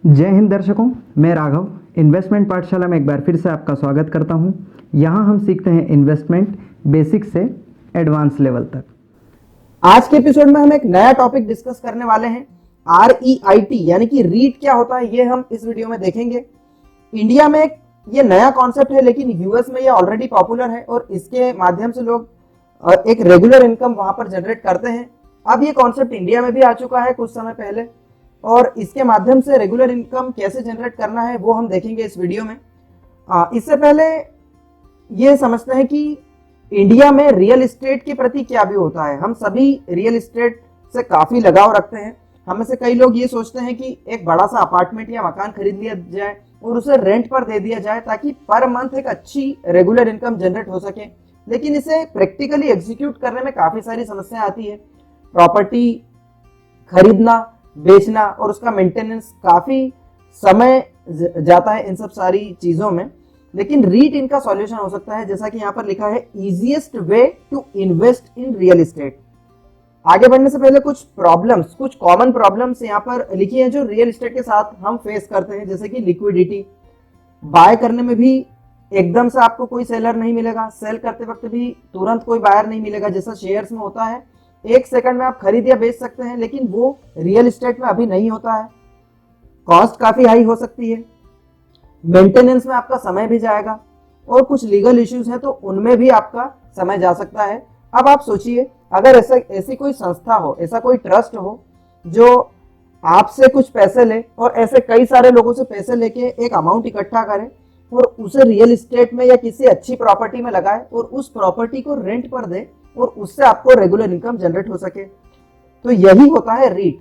जय हिंद दर्शकों, मैं राघव इन्वेस्टमेंट पाठशाला में एक बार फिर से आपका स्वागत करता हूं। यहां हम सीखते हैं इन्वेस्टमेंट बेसिक से एडवांस लेवल तक। आज के एपिसोड में हम एक नया टॉपिक डिस्कस करने वाले हैं। REIT यानी कि रीट क्या होता है ये हम इस वीडियो में देखेंगे। इंडिया में ये नया कॉन्सेप्ट है, लेकिन यूएस में ये ऑलरेडी पॉपुलर है और इसके माध्यम से लोग एक रेगुलर इनकम वहां पर जनरेट करते हैं। अब ये कॉन्सेप्ट इंडिया में भी आ चुका है कुछ समय पहले, और इसके माध्यम से रेगुलर इनकम कैसे जनरेट करना है वो हम देखेंगे इस वीडियो में। इससे पहले ये समझते हैं कि इंडिया में रियल एस्टेट के प्रति क्या भी होता है। हम सभी रियल एस्टेट से काफी लगाव रखते हैं। हम में से कई लोग ये सोचते हैं कि एक बड़ा सा अपार्टमेंट या मकान खरीद लिया जाए और उसे रेंट पर दे दिया जाए ताकि पर मंथ एक अच्छी रेगुलर इनकम जनरेट हो सके, लेकिन इसे प्रैक्टिकली एग्जीक्यूट करने में काफी सारी समस्या आती है। प्रॉपर्टी खरीदना, बेचना और उसका मेंटेनेंस, काफी समय जाता है इन सब सारी चीजों में। लेकिन रीट इनका सॉल्यूशन हो सकता है, जैसा कि यहाँ पर लिखा है, easiest way to invest in real estate. आगे बढ़ने से पहले कुछ कॉमन प्रॉब्लम्स यहाँ पर लिखी हैं जो रियल एस्टेट के साथ हम फेस करते हैं, जैसे कि लिक्विडिटी। बाय करने में भी एकदम से आपको कोई सेलर नहीं मिलेगा, सेल करते वक्त भी तुरंत कोई बायर नहीं मिलेगा, जैसा शेयर्स में होता है। एक सेकंड में आप खरीद या बेच सकते हैं, लेकिन वो रियल एस्टेट में अभी नहीं होता है। कॉस्ट काफी हाई हो सकती है, मेंटेनेंस में आपका समय भी जाएगा, और कुछ लीगल इश्यूज हैं तो उनमें भी आपका समय जा सकता है। अब आप सोचिए, अगर ऐसी कोई संस्था हो, ऐसा कोई ट्रस्ट हो जो आपसे कुछ पैसे ले और ऐसे कई सारे लोगों से पैसे लेके एक अमाउंट इकट्ठा करे और उसे रियल एस्टेट में या किसी अच्छी प्रॉपर्टी में लगाए और उस प्रॉपर्टी को रेंट पर दे और उससे आपको रेगुलर इनकम जनरेट हो सके, तो यही होता है रीट।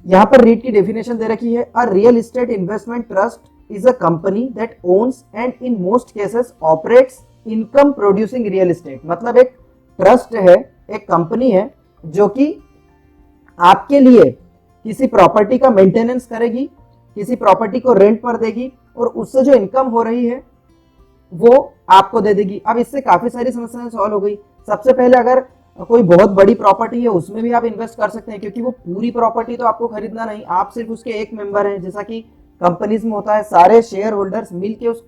यहां पर रीट की डेफिनेशन दे रखी है, a real estate investment trust is a company that owns and in most cases operates income producing real estate. मतलब एक ट्रस्ट है, एक कंपनी है जो कि आपके लिए किसी प्रॉपर्टी का मेंटेनेंस करेगी, किसी प्रॉपर्टी को रेंट पर देगी और उससे जो इनकम हो रही है वो आपको दे देगी। अब इससे काफी सारी समस्याएं सॉल्व हो गई। सबसे पहले, अगर कोई बहुत बड़ी प्रॉपर्टी है उसमें भी आप इन्वेस्ट कर सकते हैं, क्योंकि वो पूरी प्रॉपर्टी तो आपको खरीदना नहीं, आप सिर्फ उसके एक मेंबर हैं। जैसा कि कंपनीज में होता है, सारे शेयर होल्डर्स मिलके उस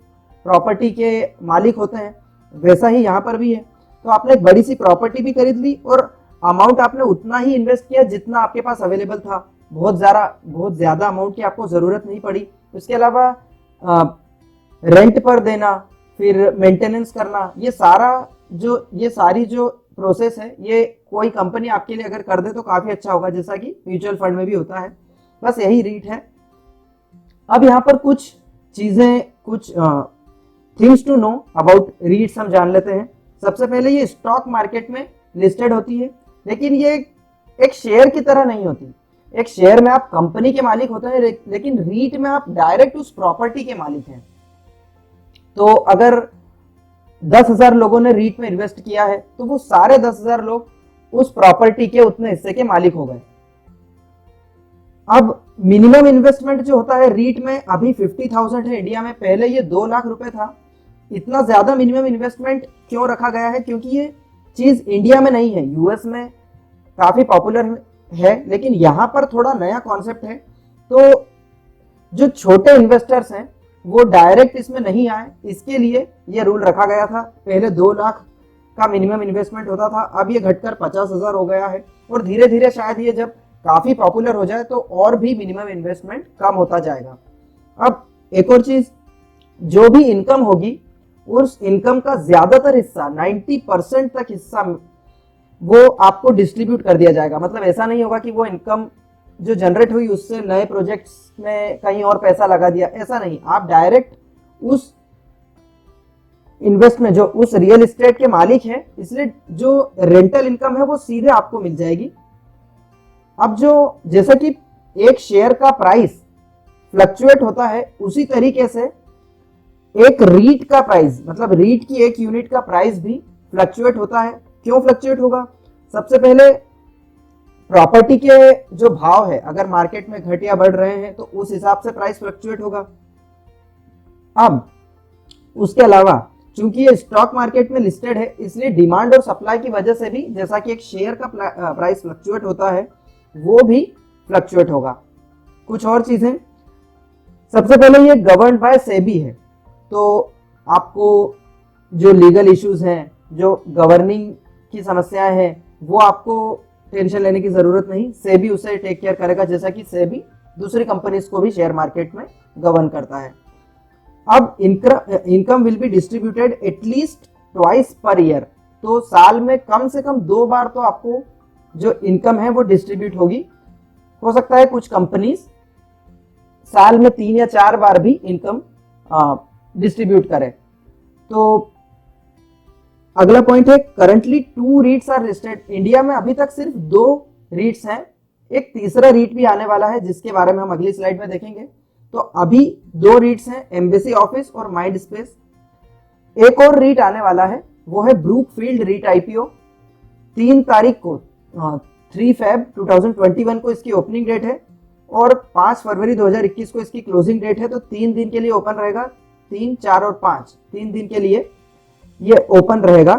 प्रॉपर्टी के मालिक होते हैं, वैसा ही यहाँ पर भी है। तो आपने एक बड़ी सी प्रॉपर्टी भी खरीद ली और अमाउंट आपने उतना ही इन्वेस्ट किया जितना आपके पास अवेलेबल था। बहुत ज्यादा अमाउंट की आपको जरूरत नहीं पड़ी। उसके अलावा रेंट पर देना, फिर मेंटेनेंस करना, ये सारी जो प्रोसेस है, ये कोई कंपनी आपके लिए अगर कर दे तो काफी अच्छा होगा, जैसा कि म्यूचुअल फंड में भी होता है। बस यही रीट है। अब यहाँ पर कुछ चीजें, कुछ things to know about REITs हम जान लेते हैं। सबसे पहले, ये स्टॉक मार्केट में लिस्टेड होती है, लेकिन ये एक शेयर की तरह नहीं होती। एक शेयर में आप कंपनी के मालिक होते हैं, लेकिन रीट में आप डायरेक्ट उस प्रॉपर्टी के मालिक हैं। तो अगर 10,000 लोगों ने रीट में इन्वेस्ट किया है तो वो सारे 10,000 लोग उस प्रॉपर्टी के उतने हिस्से के मालिक हो गए। अब मिनिमम इन्वेस्टमेंट जो होता है रीट में अभी 50,000 है इंडिया में, पहले ये 2 लाख रुपए था। इतना ज्यादा मिनिमम इन्वेस्टमेंट क्यों रखा गया है? क्योंकि ये चीज इंडिया में नहीं है, यूएस में काफी पॉपुलर है, लेकिन यहाँ पर थोड़ा नया कॉन्सेप्ट है। तो जो छोटे इन्वेस्टर्स हैं वो डायरेक्ट इसमें नहीं आए, इसके लिए ये रूल रखा गया था। पहले 2 लाख का मिनिमम इन्वेस्टमेंट होता था, अब ये घटकर 50,000 हो गया है, और धीरे धीरे शायद ये जब काफी पॉपुलर हो जाए तो और भी मिनिमम इन्वेस्टमेंट कम होता जाएगा। अब एक और चीज, जो भी इनकम होगी उस इनकम का ज्यादातर हिस्सा, 90% तक हिस्सा, वो आपको डिस्ट्रीब्यूट कर दिया जाएगा। मतलब ऐसा नहीं होगा कि वो इनकम जो जनरेट हुई उससे नए प्रोजेक्ट्स में कहीं और पैसा लगा दिया, ऐसा नहीं। आप डायरेक्ट उस इन्वेस्टमेंट, जो उस रियल एस्टेट के मालिक हैं, इसलिए जो रेंटल इनकम है वो सीधे आपको मिल जाएगी। अब जैसा कि एक शेयर का प्राइस फ्लक्चुएट होता है, उसी तरीके से एक रीट का प्राइस, मतलब रीट की एक यूनिट का प्राइस भी फ्लक्चुएट होता है। क्यों फ्लक्चुएट होगा? सबसे पहले, प्रॉपर्टी के जो भाव है अगर मार्केट में घट या बढ़ रहे हैं तो उस हिसाब से प्राइस फ्लक्चुएट होगा। अब उसके अलावा चूंकि ये स्टॉक मार्केट में लिस्टेड है, इसलिए डिमांड और सप्लाई की वजह से भी, जैसा कि एक शेयर का प्राइस फ्लक्चुएट होता है, वो भी फ्लक्चुएट होगा। कुछ और चीजें, सबसे पहले ये गवर्न बाय सेबी है, तो आपको जो लीगल इश्यूज हैं, जो गवर्निंग की समस्याएं हैं, वो आपको टेंशन लेने की जरूरत नहीं, सेबी उसे टेक केयर करेगा, जैसा कि सेबी दूसरी कंपनीज को भी शेयर मार्केट में गवर्न करता है। अब income will be distributed at least twice per year, तो साल में कम से कम 2 बार तो आपको जो इनकम है वो डिस्ट्रीब्यूट होगी। हो सकता है कुछ कंपनीज साल में 3 या 4 बार भी इनकम डिस्ट्रीब्यूट करे। तो अगला पॉइंट है, currently 2 REITs are listed. India में अभी तक सिर्फ 2 रीट्स हैं, एक तीसरा रीट भी आने वाला है जिसके बारे में हम अगली स्लाइड में देखेंगे। तो अभी 2 रीट्स हैं, एम्बेसी ऑफिस और माइंड स्पेस। एक और रीट आने वाला है, वो है ब्रूकफील्ड रीट आईपीओ। 3 तारीख को 3 फेब 2021 को इसकी ओपनिंग डेट है और 5 फरवरी 2021 को इसकी क्लोजिंग डेट है। तो 3 दिन के लिए ओपन रहेगा, 3, 4 और 5, 3 दिन के लिए ये ओपन रहेगा।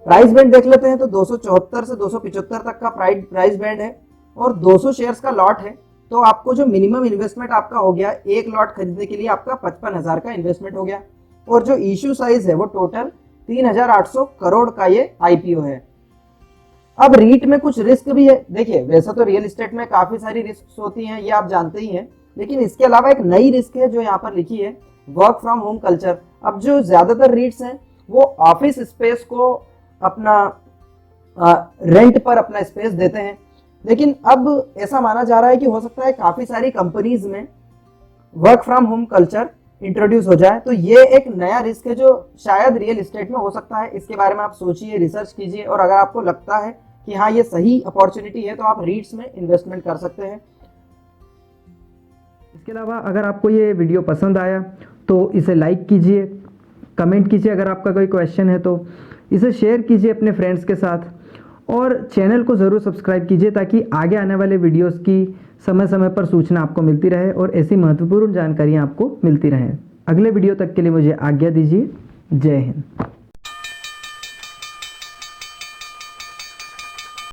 प्राइस बैंड देख लेते हैं, तो 274 से 275 तक का प्राइस बैंड है और 200 शेयर्स का लॉट है। तो आपको जो मिनिमम इन्वेस्टमेंट आपका हो गया, एक लॉट खरीदने के लिए आपका 55,000 का इन्वेस्टमेंट हो गया और जो इश्यू साइज है वो टोटल 3,800 करोड़ का ये आईपीओ है। अब रीट में कुछ रिस्क भी है। देखिए, वैसा तो रियल एस्टेट में काफी सारी रिस्क होती हैं, ये आप जानते ही हैं, लेकिन इसके अलावा एक नई रिस्क है जो यहाँ पर लिखी है, वर्क फ्रॉम होम कल्चर। अब जो ज्यादातर रीट्स हैं वो ऑफिस स्पेस को अपना रेंट पर अपना स्पेस देते हैं, लेकिन अब ऐसा माना जा रहा है कि हो सकता है काफी सारी कंपनीज में work from home culture introduce हो जाए। तो ये एक नया रिस्क है जो शायद रियल एस्टेट में हो सकता है। इसके बारे में आप सोचिए, रिसर्च कीजिए और अगर आपको लगता है कि हाँ ये सही अपॉर्चुनिटी है तो आप रीट्स में इन्वेस्टमेंट कर सकते हैं। इसके अलावा अगर आपको ये वीडियो पसंद आया तो इसे लाइक कीजिए, कमेंट कीजिए, अगर आपका कोई क्वेश्चन है तो इसे शेयर कीजिए अपने फ्रेंड्स के साथ और चैनल को ज़रूर सब्सक्राइब कीजिए ताकि आगे आने वाले वीडियोस की समय समय पर सूचना आपको मिलती रहे और ऐसी महत्वपूर्ण जानकारियाँ आपको मिलती रहें। अगले वीडियो तक के लिए मुझे आज्ञा दीजिए। जय हिंद।